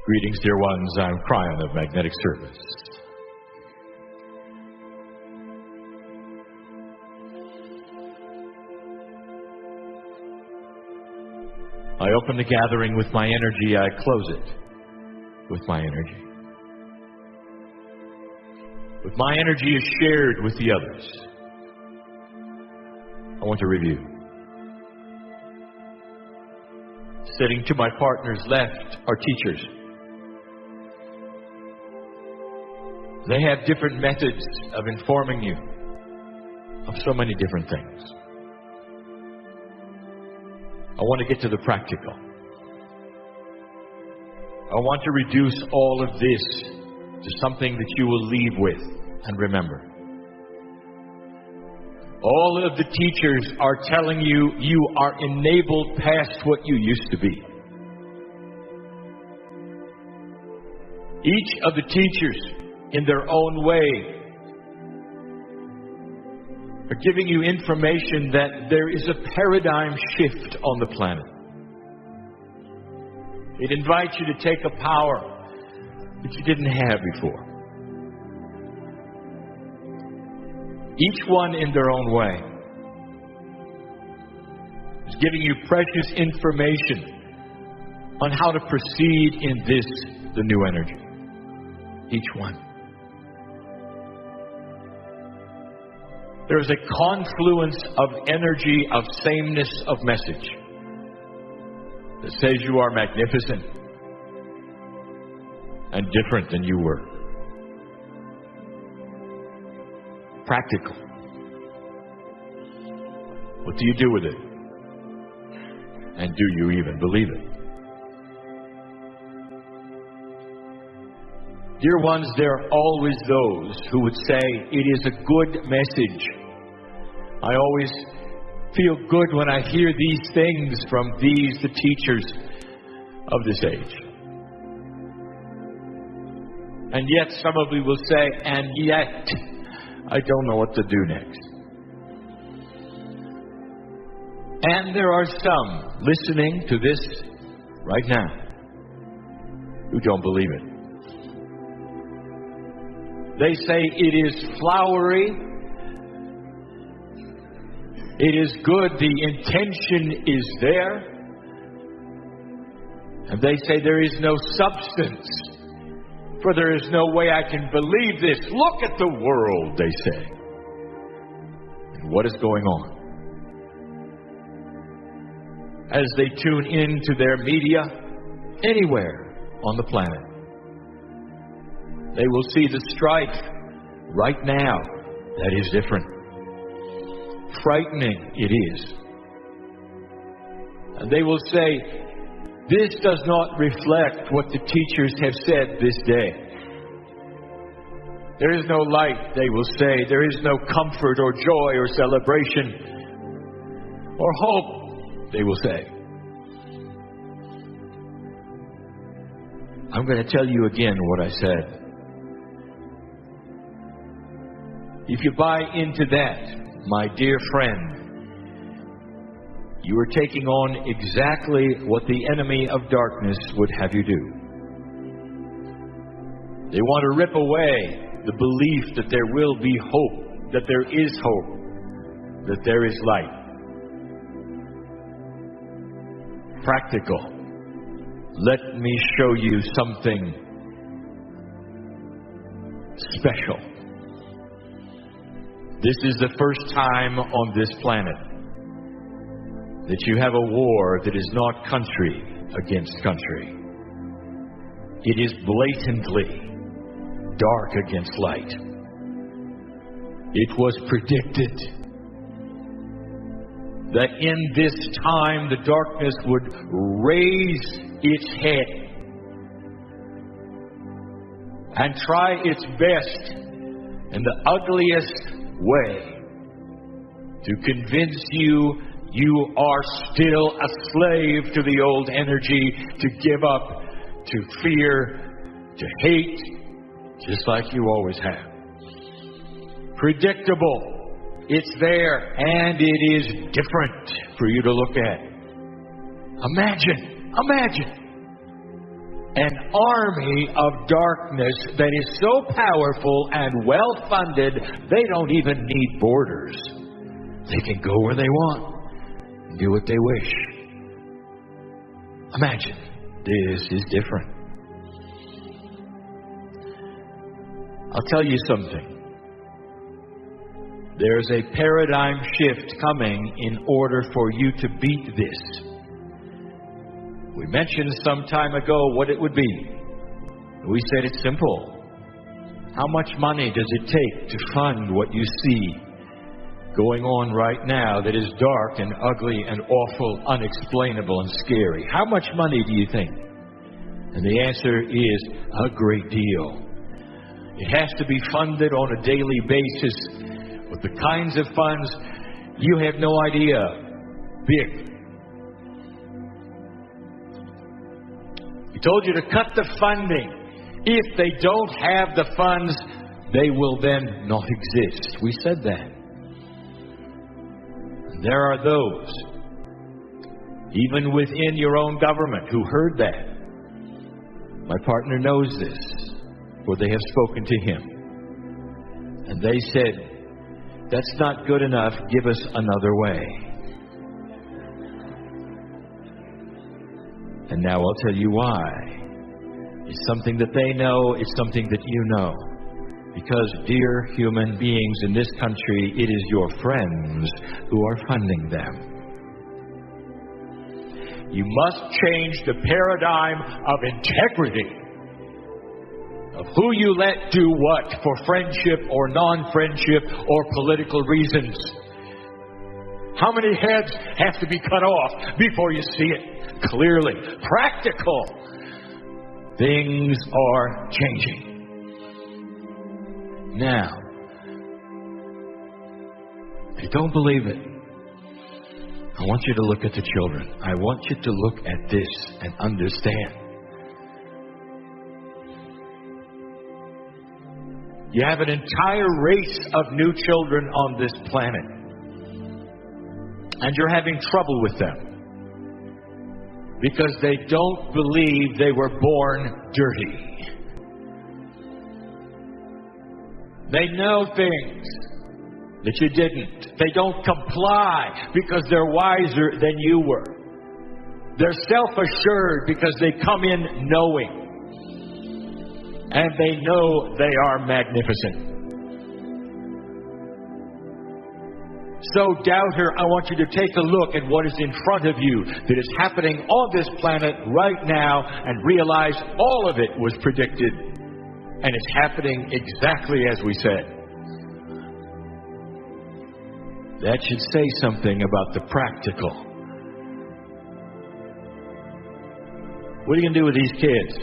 Greetings, dear ones. I'm Kryon of Magnetic Service. I open the gathering with my energy. I close it with my energy. What my energy is shared with the others. I want to review. Sitting to my partner's left are teachers. They have different methods of informing you of so many different things. I want to get to the practical. I want to reduce all of this to something that you will leave with and remember. All of the teachers are telling you you are enabled past what you used to be. Each of the teachers, in their own way, are giving you information that there is a paradigm shift on the planet. It invites you to take a power that you didn't have before. Each one in their own way is giving you precious information on how to proceed in this, the new energy. Each one. There is a confluence of energy, of sameness of message that says you are magnificent and different than you were. Practical. What do you do with it? And do you even believe it? Dear ones, there are always those who would say it is a good message. I always feel good when I hear these things from the teachers of this age. And yet some of you will say, and yet I don't know what to do next. And there are some listening to this right now who don't believe it. They say it is flowery. It is good. The intention is there. And they say there is no substance. For there is no way I can believe this. Look at the world, they say. And what is going on? As they tune into their media anywhere on the planet, they will see the strife right now that is different. Frightening it is. And they will say, this does not reflect what the teachers have said this day. There is no light, they will say. There is no comfort or joy or celebration or hope, they will say. I'm going to tell you again what I said. If you buy into that, my dear friend, you are taking on exactly what the enemy of darkness would have you do. They want to rip away the belief that there will be hope, that there is hope, that there is light. Practical. Let me show you something special. This is the first time on this planet that you have a war that is not country against country. It is blatantly dark against light. It was predicted that in this time the darkness would raise its head and try its best in the ugliest way to convince you you are still a slave to the old energy, to give up, to fear, to hate, just like you always have. Predictable. It's there, and it is different for you to look at. Imagine. an army of darkness that is so powerful and well-funded, they don't even need borders. They can go where they want and do what they wish. Imagine, this is different. I'll tell you something. There's a paradigm shift coming in order for you to beat this. We mentioned some time ago what it would be. We said it's simple. How much money does it take to fund what you see going on right now that is dark and ugly and awful, unexplainable and scary? How much money do you think? And the answer is a great deal. It has to be funded on a daily basis with the kinds of funds you have no idea. Big. We told you to cut the funding. If they don't have the funds, they will then not exist. We said that. And there are those, even within your own government, who heard that. My partner knows this, for they have spoken to him. And they said, "That's not good enough. Give us another way." And now I'll tell you why. It's something that they know. It's something that you know. Because, dear human beings in this country, it is your friends who are funding them. You must change the paradigm of integrity, of who you let do what for friendship or non-friendship or political reasons. How many heads have to be cut off before you see it clearly? Practical. Things are changing. Now, if you don't believe it, I want you to look at the children. I want you to look at this and understand. You have an entire race of new children on this planet. And you're having trouble with them. Because they don't believe they were born dirty. They know things that you didn't. They don't comply because they're wiser than you were. They're self-assured because they come in knowing. And they know they are magnificent. So, doubter, I want you to take a look at what is in front of you that is happening on this planet right now and realize all of it was predicted. And it's happening exactly as we said. That should say something about the practical. What are you going to do with these kids?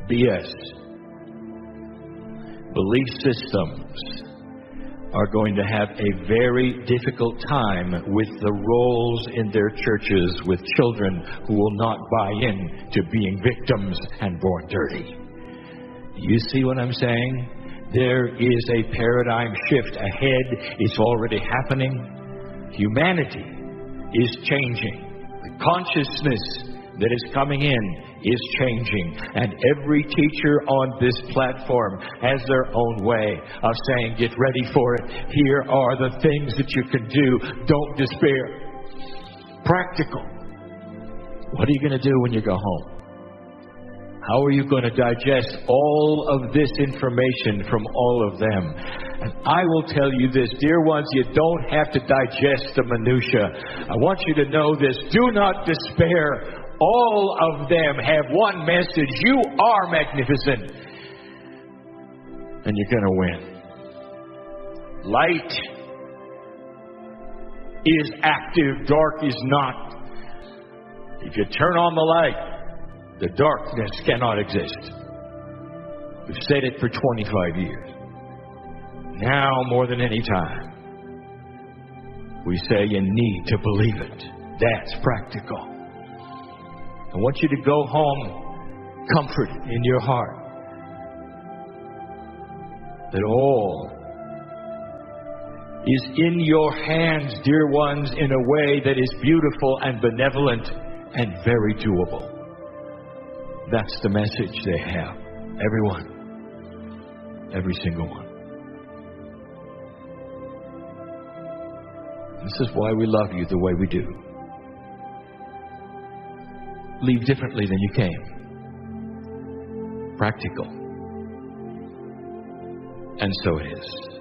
BS. Belief systems are going to have a very difficult time with the roles in their churches with children who will not buy in to being victims and born dirty. You see what I'm saying? There is a paradigm shift ahead. It's already happening. Humanity is changing. The consciousness that is coming in is changing. And every teacher on this platform has their own way of saying, get ready for it. Here are the things that you can do. Don't despair. Practical. What are you going to do when you go home? How are you going to digest all of this information from all of them? And I will tell you this, dear ones, you don't have to digest the minutia. I want you to know this. Do not despair. All of them have one message. You are magnificent. And you're going to win. Light is active. Dark is not. If you turn on the light, the darkness cannot exist. We've said it for 25 years. Now more than any time, we say you need to believe it. That's practical. I want you to go home comforted in your heart that all is in your hands, dear ones, in a way that is beautiful and benevolent and very doable. That's the message they have. Everyone. Every single one. This is why we love you the way we do. Leave differently than you came. Practical. And so it is.